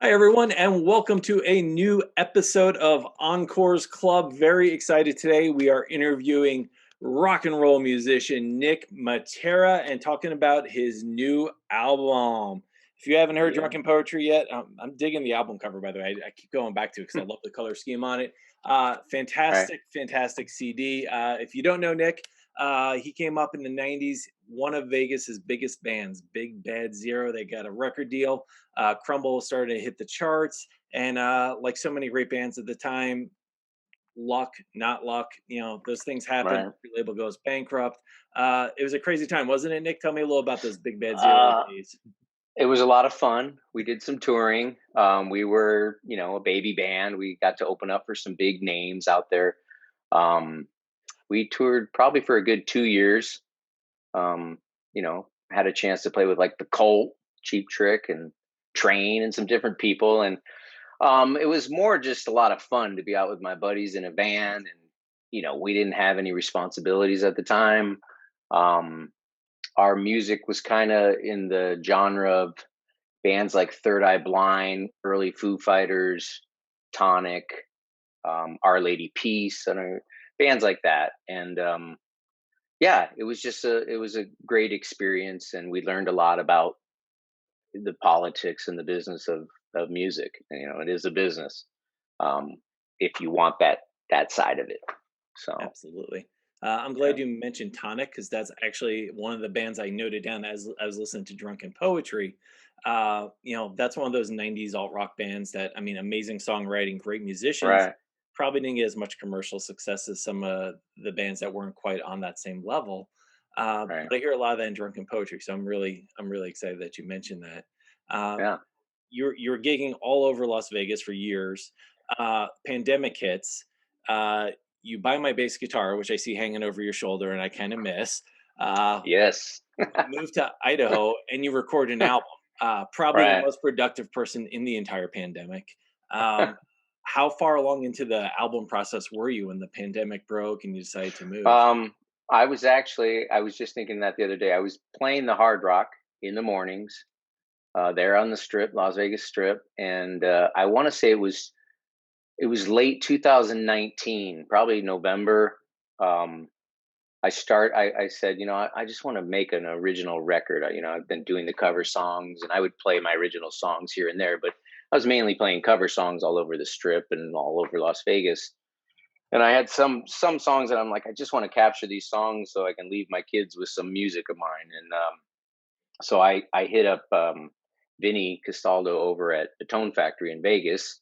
Hi, everyone, and welcome to a new episode of Encores Club. Very excited today. We are interviewing rock and roll musician Nick Mattera and talking about his new album. If you haven't heard Yeah, Drunken Poetry yet, I'm digging the album cover, by the way. I keep going back to it because I love the color scheme on it. right. Fantastic CD. If you don't know Nick, he came up in the 90s, one of Vegas's biggest bands, Big Bad Zero. They got a record deal. Crumble started to hit the charts, and like so many great bands at the time, luck, not luck, those things happen. Right. Your label goes bankrupt. It was a crazy time, wasn't it, Nick? Tell me a little about those Big Bad Zero Uh, days. it was a lot of fun. We did some touring. We were, a baby band. We got to open up for some big names out there. Um, we toured probably for a good 2 years. Had a chance to play with like the Colt, Cheap Trick, and Train, and some different people. And it was more just a lot of fun to be out with my buddies in a band. And we didn't have any responsibilities at the time. Um, our music was kind of in the genre of bands like Third Eye Blind, early Foo Fighters, Tonic, Our Lady Peace, and bands like that. And yeah, it was a great experience, and we learned a lot about the politics and the business of music. It is a business. Um, if you want that side of it, so Absolutely. I'm yeah, glad you mentioned Tonic because that's actually one of the bands I noted down as I was listening to Drunken Poetry. That's one of those 90s alt rock bands that, I mean, amazing songwriting, great musicians, right, probably didn't get as much commercial success as some of the bands that weren't quite on that same level. right, But I hear a lot of that in Drunken Poetry, so I'm really excited that you mentioned that. Uh, yeah, you're gigging all over Las Vegas for years. Pandemic hits. Uh, you buy my bass guitar, which I see hanging over your shoulder, and I kind of miss. Uh, yes, move to Idaho, and you record an album. Probably the right. most productive person in the entire pandemic. Um, how far along into the album process were you when the pandemic broke and you decided to move? Um, I was just thinking that the other day. I was playing the Hard Rock in the mornings, there on the Strip, Las Vegas Strip, and I want to say it was late 2019, probably November. Um, I said, I just want to make an original record. I've been doing the cover songs, and I would play my original songs here and there, but I was mainly playing cover songs all over the Strip and all over Las Vegas. And I had some songs that I'm like, I just want to capture these songs so I can leave my kids with some music of mine. And so I hit up Vinny Castaldo over at the Tone Factory in Vegas,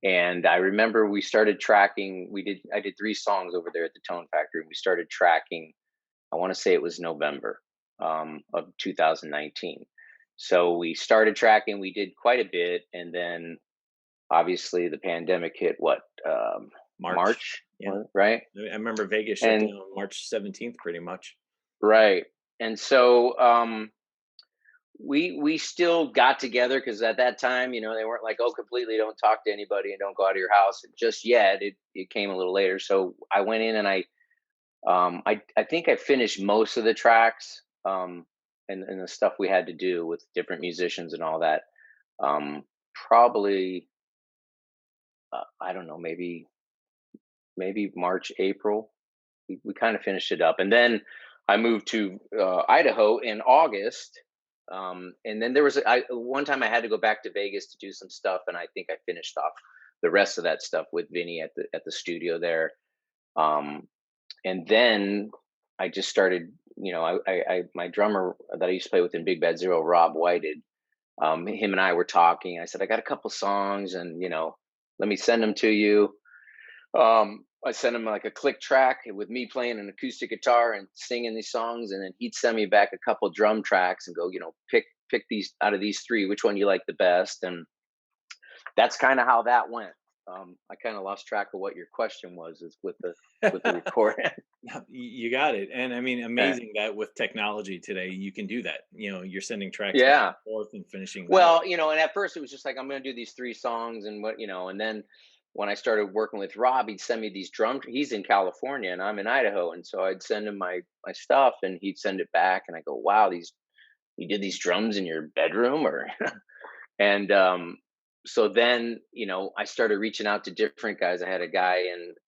and I remember we started tracking. I did 3 songs over there at the Tone Factory, and we started tracking. I want to say it was November of 2019. So we started tracking. We did quite a bit, and then obviously the pandemic hit. What March. March, Yeah, right? I remember Vegas shut And down on March 17th, pretty much. right. And so we still got together because at that time, they weren't like, oh, completely don't talk to anybody and don't go out of your house just yet. It came a little later. So I went in and I think I finished most of the tracks, and the stuff we had to do with different musicians and all that. Probably I don't know, maybe March, April. We kind of finished it up, and then I moved to Idaho in August. And then there was one time I had to go back to Vegas to do some stuff, and I think I finished off the rest of that stuff with Vinny at the studio there. Um, and then I just started. My drummer that I used to play with in Big Bad Zero, Rob Whited. Him and I were talking. I said, I got a couple songs, and let me send them to you. I sent him like a click track with me playing an acoustic guitar and singing these songs, and then he'd send me back a couple drum tracks and go, pick these out of these 3, which one you like the best, and that's kind of how that went. I kind of lost track of what your question was, is with the record. You got it. And I mean, Yeah, amazing that with technology today, you can do that. You're sending tracks back yeah. and forth and finishing them up. Well, and at first it was just like, I'm going to do these 3 songs, and and then when I started working with Rob, he'd send me these he's in California and I'm in Idaho. And so I'd send him my stuff, and he'd send it back, and I go, wow, you did these drums in your bedroom, or, and, so then, I started reaching out to different guys. I had a guy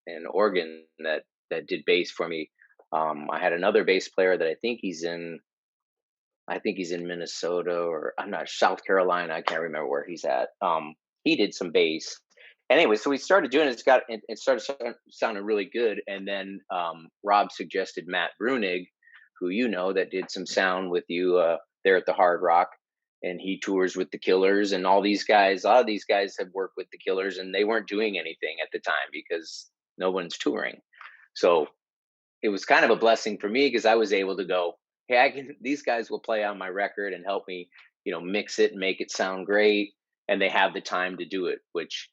in Oregon that did bass for me. I had another bass player that I think he's in Minnesota, or I'm not, South Carolina. I can't remember where he's at. He did some bass. Anyway, so we started doing it. It started sounding really good. And then Rob suggested Matt Brunig, who that did some sound with you there at the Hard Rock, and he tours with the Killers and all these guys. A lot of these guys have worked with the Killers, and they weren't doing anything at the time because no one's touring. So it was kind of a blessing for me because I was able to go, hey, I can. These guys will play on my record and help me, mix it and make it sound great, and they have the time to do it. Which,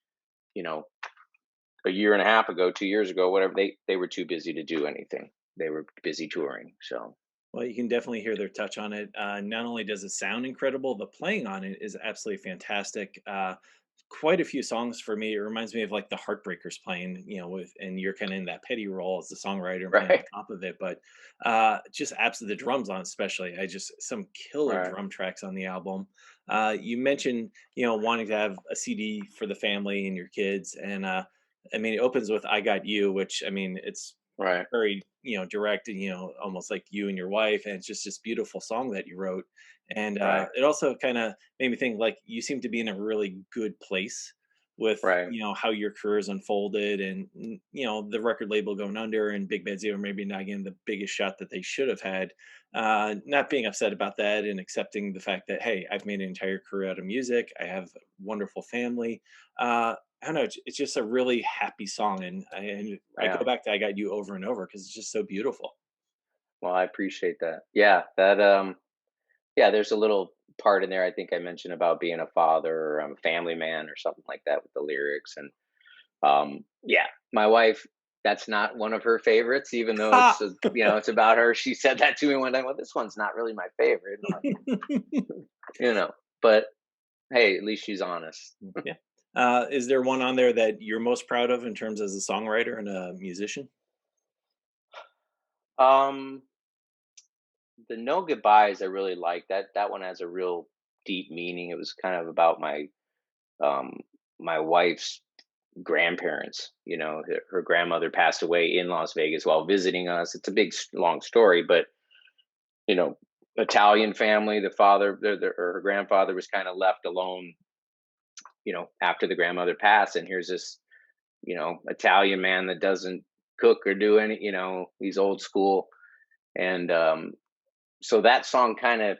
you know, a year and a half ago, 2 years ago, whatever, they were too busy to do anything. They were busy touring. So Well, you can definitely hear their touch on it. Not only does it sound incredible, the playing on it is absolutely fantastic. Quite a few songs for me. It reminds me of like the Heartbreakers playing, with and you're kind of in that petty role as the songwriter and playing on right, top of it. But just absolutely the drums on, especially, I just some killer right, drum tracks on the album. You mentioned, wanting to have a CD for the family and your kids, and I mean, it opens with "I Got You," which I mean, it's right, very direct and almost like you and your wife, and it's just this beautiful song that you wrote. And right, it also kind of made me think like you seem to be in a really good place with right, how your career's unfolded, and the record label going under and Big Bad Zero maybe not getting the biggest shot that they should have had. Not being upset about that and accepting the fact that, hey, I've made an entire career out of music, I have a wonderful family. I don't know. It's just a really happy song, and I yeah. go back to "I Got You" over and over because it's just so beautiful. Well, I appreciate that. Yeah, yeah. There's a little part in there. I think I mentioned about being a father, or I'm a family man, or something like that with the lyrics. And yeah, my wife. That's not one of her favorites, even though Ha! it's about her. She said that to me one time. Well, this one's not really my favorite. I'm like, you know, but hey, at least she's honest. Yeah. Is there one on there that you're most proud of in terms as a songwriter and a musician? Um, the No Goodbyes, I really like that. That one has a real deep meaning. It was kind of about um my wife's grandparents. Her grandmother passed away in Las Vegas while visiting us. It's a big, long story, but you know, Italian family. The father, or her grandfather, was kind of left alone. After the grandmother passed, and here's this, Italian man that doesn't cook or do any. He's old school, and so that song kind of,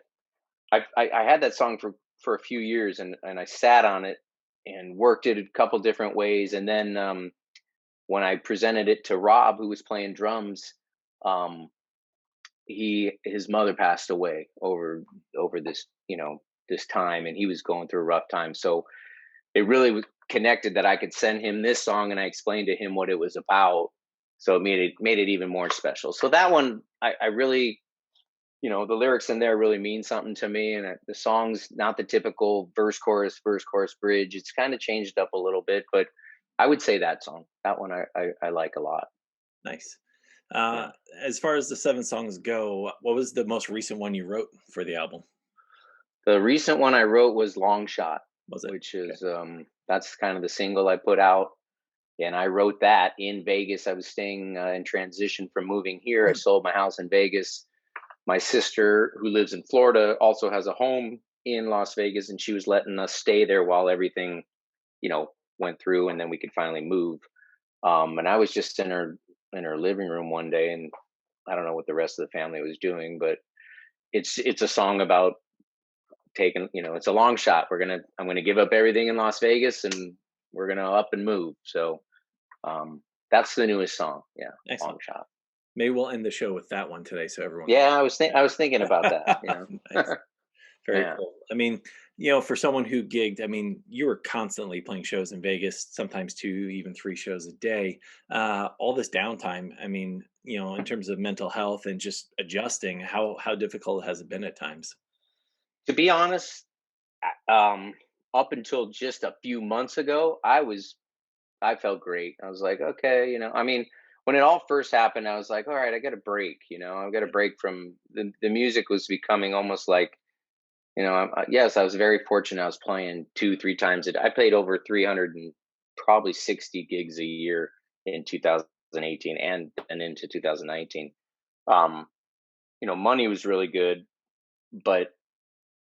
I had that song for a few years, and I sat on it and worked it a couple different ways, and then when I presented it to Rob, who was playing drums, um, his mother passed away over this time, and he was going through a rough time. So it really was connected that I could send him this song, and I explained to him what it was about. So it made it even more special. So that one, I really, the lyrics in there really mean something to me, and the song's not the typical verse chorus bridge. It's kind of changed up a little bit, but I would say that song, that one, I like a lot. Nice. Yeah. Uh, as far as the 7 songs go, what was the most recent one you wrote for the album? The recent one I wrote was Long Shot, Was it? which Okay. is that's kind of the single I put out, and I wrote that in Vegas. I was staying in transition from moving here. I Hmm. sold my house in Vegas. My sister, who lives in Florida, also has a home in Las Vegas, and she was letting us stay there while everything, went through, and then we could finally move. And I was just in her living room one day, and I don't know what the rest of the family was doing, but it's a song about taking, it's a long shot. I'm gonna give up everything in Las Vegas, and we're gonna up and move. So that's the newest song. Yeah, Long Excellent. Shot. Maybe we'll end the show with that one today so everyone can. Yeah, I was thinking about that. Nice. Very Yeah. cool. I mean, for someone who gigged, I mean, you were constantly playing shows in Vegas, sometimes 2, even 3 shows a day. All this downtime, I mean, in terms of mental health and just adjusting, how difficult has it been at times? To be honest, up until just a few months ago, I felt great. I was like, okay, I mean, when it all first happened, I was like, all right, I got a break. I got a Yeah. break from the music was becoming almost like Yes, I was very fortunate. I was playing 2, 3 times a day. I played over 300 and probably 60 gigs a year in 2018 and into 2019. Um, money was really good, but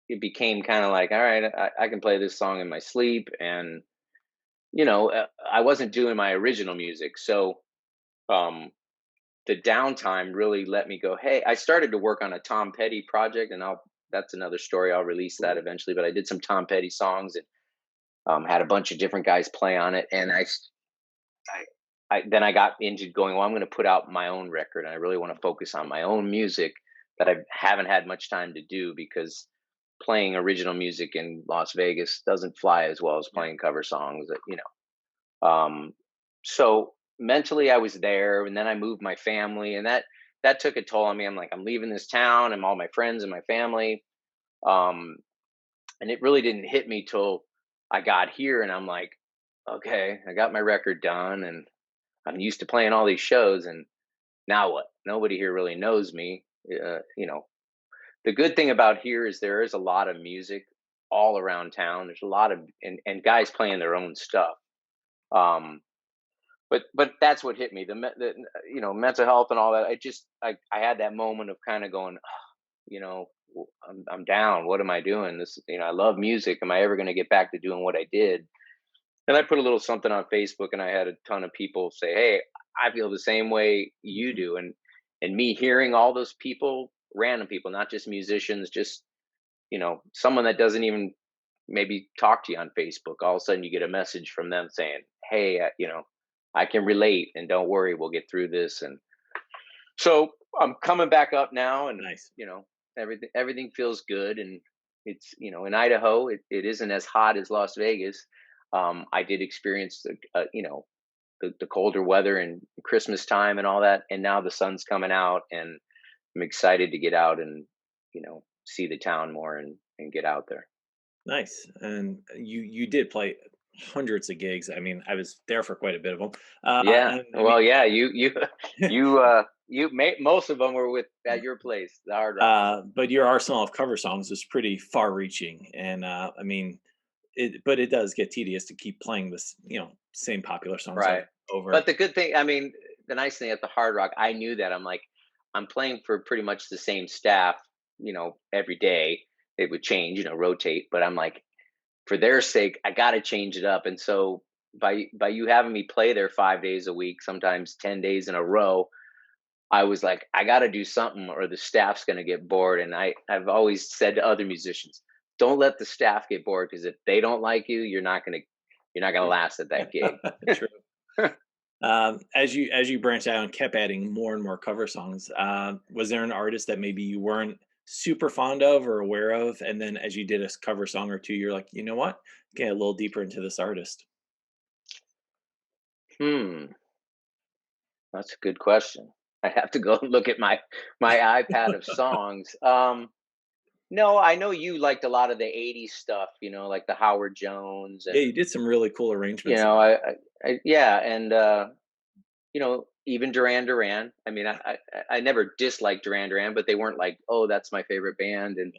it became kind of like, all right, I can play this song in my sleep, and I wasn't doing my original music, so um, the downtime really let me go. Hey, I started to work on a Tom Petty project, and I'll that's another story. I'll release that Cool. eventually. But I did some Tom Petty songs, and had a bunch of different guys play on it, and then I got into going, well, I'm going to put out my own record, and I really want to focus on my own music that I haven't had much time to do, because playing original music in Las Vegas doesn't fly as well as Yeah. playing cover songs. So mentally I was there, and then I moved my family, and that took a toll on me. I'm like, I'm leaving this town and all my friends and my family. Um, and it really didn't hit me till I got here, and I'm like, okay, I got my record done, and I'm used to playing all these shows, and now what? Nobody here really knows me. The good thing about here is there is a lot of music all around town. There's a lot of and guys playing their own stuff. Um, but that's what hit me, mental health and all that. I had that moment of kind of going, I'm down. What am I doing? I love music. Am I ever going to get back to doing what I did? And I put a little something on Facebook, and I had a ton of people say, hey, I feel the same way you Mhm. do. And me hearing all those people, random people, not just musicians, just someone that doesn't even maybe talk to you on Facebook, all of a sudden you get a message from them saying, hey, I can relate, and don't worry, we'll get through this. And so I'm coming back up now, and Nice. everything feels good. And it's in Idaho, it isn't as hot as Las Vegas. I did experience the colder weather and Christmas time and all that, and now the sun's coming out, and I'm excited to get out and see the town more, and get out there. Nice. And you did play hundreds of gigs. I mean, I was there for quite a bit of them. Yeah. And I mean, Well, yeah, you made most of them were with at your place, the Hard Rock. but your arsenal of cover songs is pretty far-reaching, and I mean, but it does get tedious to keep playing this, same popular songs over Right. and over. But the good thing, I mean, the nice thing at the Hard Rock, I knew that. I'm like, I'm playing for pretty much the same staff, every day. It would change, rotate, but I'm like, for their sake, I got to change it up. And so by you having me play there 5 days a week, sometimes 10 days in a row, I was like, I got to do something, or the staff's going to get bored. And I've always said to other musicians, don't let the staff get bored, because if they don't like you, you're not gonna last at that gig. True. As you branched out and kept adding more and more cover songs, was there an artist that maybe you weren't super fond of or aware of, and then as you did a cover song or two, you're like, you know what, get a little deeper into this artist? Hmm, that's a good question. I have to go look at my iPad of songs. No, I know you liked a lot of the '80s stuff, like the Howard Jones, Yeah, and you did some really cool you arrangements know, there. yeah, and even Duran Duran. I mean, I never disliked Duran Duran, but they weren't like, oh, that's my favorite band. And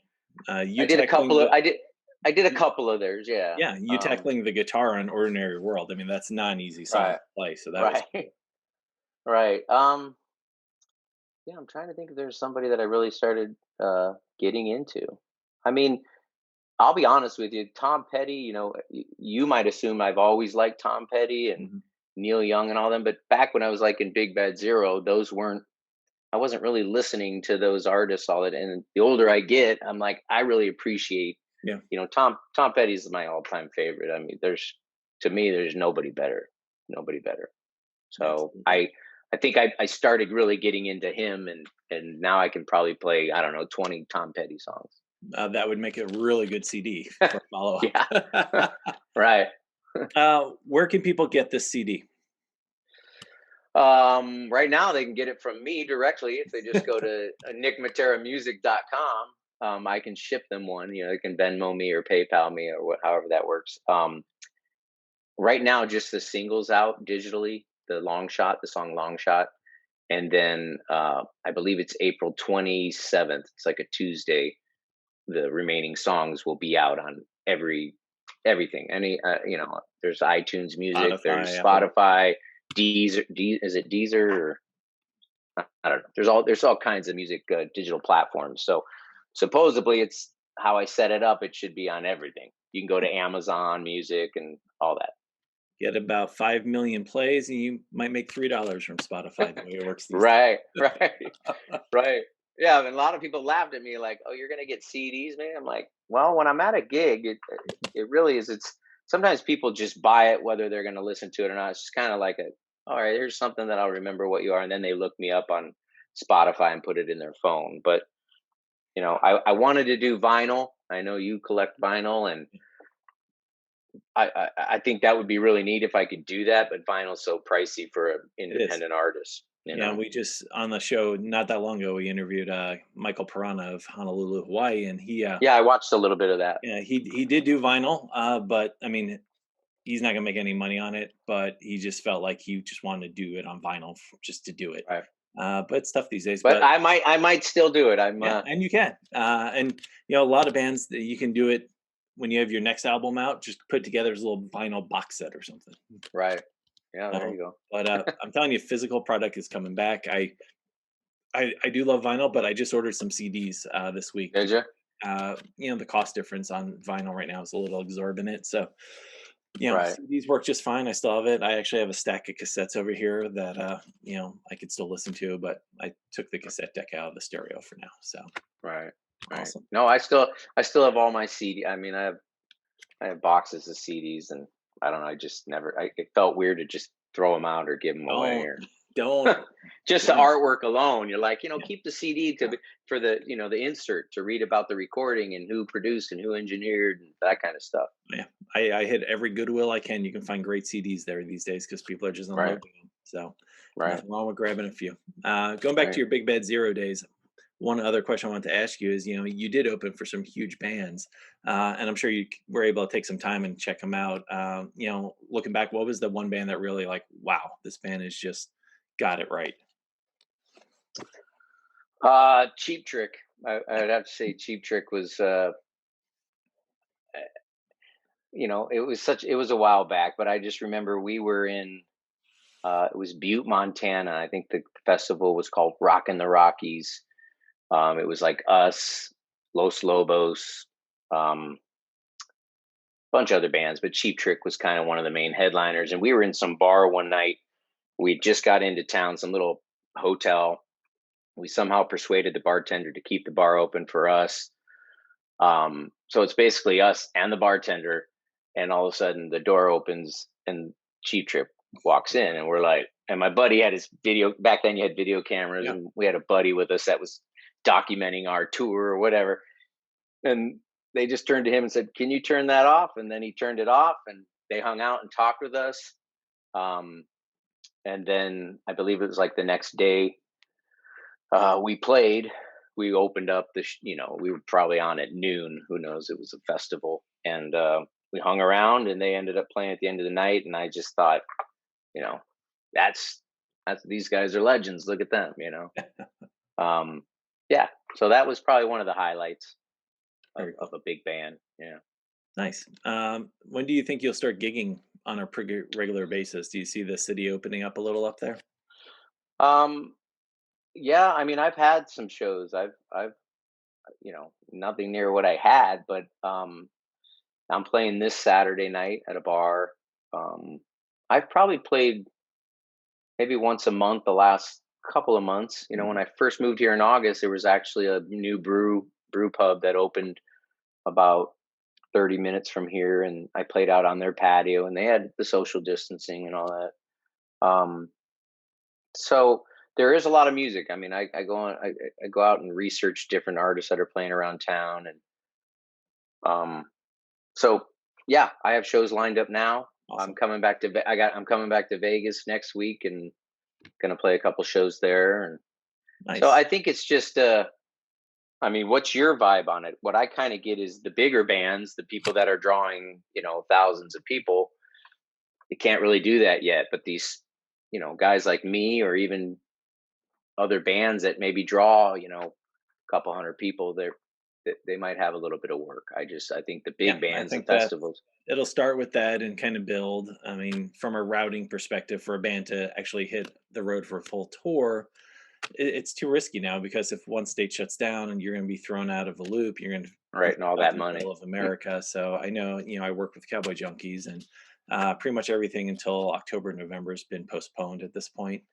I You did a tackling couple of the I did a y- couple of theirs, yeah. yeah, you tackling the guitar on Ordinary World. I mean, that's not an easy song Right, to play, so that was right, cool. right. Yeah, I'm trying to think if there's somebody that I really started getting into. I mean, I'll be honest with you, Tom Petty. You might assume I've always liked Tom Petty and Mhm. Neil Young and all them, but back when I was like in Big Bad Zero, those weren't. I wasn't really listening to those artists all that. And the older I get, I'm like, I really appreciate. Yeah, Tom Petty is my all time favorite. I mean, to me, there's nobody better, nobody better. So absolutely. I think I started really getting into him, and now I can probably play, I don't know, 20 Tom Petty songs. That would make a really good CD for follow-up. Yeah, right. Where can people get this CD? Right now they can get it from me directly if they just go to nickmatteramusic.com. I can ship them one. They can Venmo me or PayPal me, or however that works. Right now, just the singles out digitally. The song Long Shot, and then I believe it's April 27th. It's like a Tuesday. the remaining songs will be out on everything. Any there's iTunes Music, there's Spotify, Apple. Spotify, Deezer. Is it Deezer? Or, I don't know. There's all kinds of music digital platforms. So supposedly it's how I set it up. It should be on everything. You can go to Amazon Music and all that. Get about 5 million plays, and you might make $3 from Spotify the way it works these Right, right, right. Yeah, and a lot of people laughed at me like, "Oh, you're gonna get CDs, man." I'm like, "Well, when I'm at a gig, it really is. It's sometimes people just buy it whether they're gonna listen to it or not. It's just kind of like all right, here's something that I'll remember what you are, and then they look me up on Spotify and put it in their phone. But I wanted to do vinyl. I know you collect vinyl, and I think that would be really neat if I could do that. But vinyl's so pricey for an It is. independent artist, Yeah, we just on the show not that long ago, we interviewed Michael Piranha of Honolulu, Hawaii, and Yeah, I watched a little bit of that. he did do vinyl, but I mean, he's not gonna make any money on it. But he just felt like he just wanted to do it on vinyl just to do it. Right. But it's tough these days. But But I might still do it. I'm yeah, and you can, and a lot of bands that you can do it when you have your next album out. Just put together as a little vinyl box set or something. right. Yeah, there Um, you go. but I'm telling you, physical product is coming back. I do love vinyl, but I just ordered some CDs this week. Did you? The cost difference on vinyl right now is a little exorbitant. So, Right. CDs work just fine. I still have it. I actually have a stack of cassettes over here that I could still listen to, but I took the cassette deck out of the stereo for now. So Right. Right. awesome. No, I still have all my CD. I mean, I have boxes of CDs, and I don't know. I just never. It felt weird to just throw them out or give them away, Don't or don't just the don't. artwork alone. You're like, Yeah, keep the CD yeah, for the insert to read about the recording and who produced and who engineered and that kind of stuff. yeah. I hit every Goodwill I can. You can find great CDs there these days because people are just Right. unloading them. So Right. nothing wrong with grabbing a few. Going back to Right. your Big Bad Zero days, one other question I wanted to ask you is, you did open for some huge bands, and I'm sure you were able to take some time and check them out. Looking back, what was the one band that really like, wow, this band has just got it right? Cheap Trick. I'd have to say Cheap Trick was. It was a while back, but I just remember we were in. It was Butte, Montana. I think the festival was called Rock in the Rockies. It was like us, Los Lobos, um, bunch of other bands, but Cheap Trick was kind of one of the main headliners. And we were in some bar one night. We just got into town, some little hotel. We somehow persuaded the bartender to keep the bar open for us. So it's basically us and the bartender, and all of a sudden the door opens and Cheap Trick walks in, and we're like, and my buddy had his video back then. You had video cameras, Yeah, and we had a buddy with us that was documenting our tour or whatever. And they just turned to him and said, "Can you turn that off?" And then he turned it off, and they hung out and talked with us. Um, and then I believe it was like the next day we played. We opened up we were probably on at noon. Who knows? It was a festival, and we hung around, and they ended up playing at the end of the night. And I just thought, you know, that's these guys are legends. Look at them. Um, yeah. So that was probably one of the highlights of, very of cool. a big band. Yeah. Nice. When do you think you'll start gigging on a pretty regular basis? Do you see the city opening up a little up there? Um, yeah. I mean, I've had some shows. I've nothing near what I had, but I'm playing this Saturday night at a bar. Um, I've probably played maybe once a month the last couple of months. When Mhm. I first moved here in August, there was actually a new brew pub that opened about 30 minutes from here, and I played out on their patio, and they had the social distancing and all that. So there is a lot of music. I mean, I go on, I go out and research different artists that are playing around town, and um, so yeah, I have shows lined up now. I'm Awesome. coming back to I'm coming back to Vegas next week and gonna play a couple shows there. And so Nice. I think it's just I mean, what's your vibe on it? What I kind of get is the bigger bands, the people that are drawing, thousands of people, they can't really do that yet. But these, guys like me or even other bands that maybe draw, a couple hundred people, they might have a little bit of work. I think the Yeah, big I bands, the think that festivals. it'll start with that and kind of build. I mean, from a routing perspective, for a band to actually hit the road for a full tour, it's too risky now because if one state shuts down and you're going to be thrown out of the loop, you're going to be Right, and all out that in the money. middle of America. So I know, I work with Cowboy Junkies, and pretty much everything until October, November has been postponed at this point.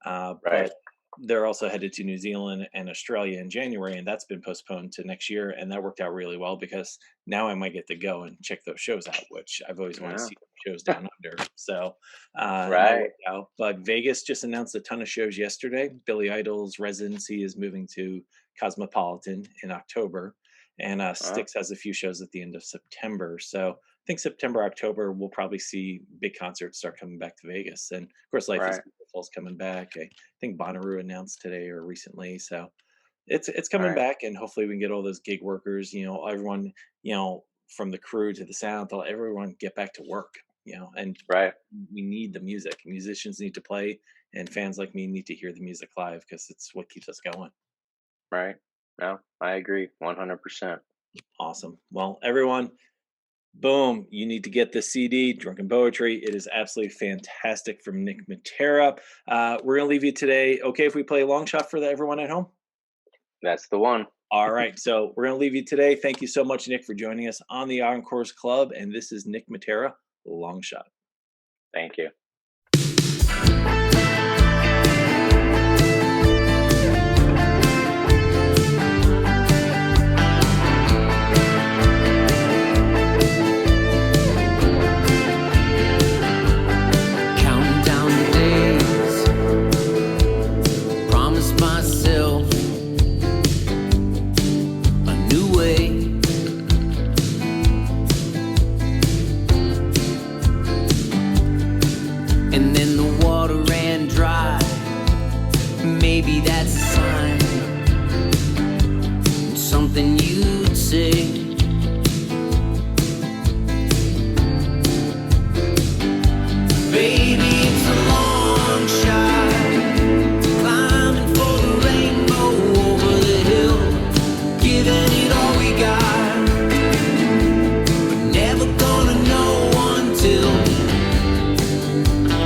Right, But they're also headed to New Zealand and Australia in January, and that's been postponed to next year. And that worked out really well because now I might get to go and check those shows out, which I've always wanted to yeah, see shows down under. So, and that right, worked out. But Vegas just announced a ton of shows yesterday. Billy Idol's residency is moving to Cosmopolitan in October, and uh, Styx has a few shows at the end of September. So I think September, October, we'll probably see big concerts start coming back to Vegas. And of course, Life is right, Beautiful is coming back. I think Bonnaroo announced today or recently. So it's coming right, back, and hopefully we can get all those gig workers, everyone, from the crew to the sound, everyone get back to work, and right, we need the music. Musicians need to play, and fans like me need to hear the music live because it's what keeps us going. right. No, I agree 100%. Awesome. Well, everyone, boom, you need to get the CD, Drunken Poetry. It is absolutely fantastic from Nick Mattera. We're going to leave you today. Okay, if we play a long shot for everyone at home? That's the one. All right, so we're going to leave you today. Thank you so much, Nick, for joining us on the Encores Club. And this is Nick Mattera, Long Shot. Thank you. Counting down the days, promised myself a new way. And then the water ran dry. Maybe that's a sign, something you'd say. Baby, it's a long shot, climbing for the rainbow over the hill, giving it all we got, but never gonna know until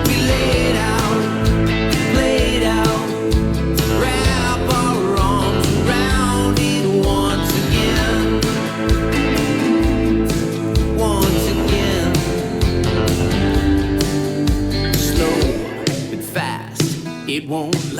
we lay it out, play it out, wrap our arms around it once again, once again. Slow and fast, it won't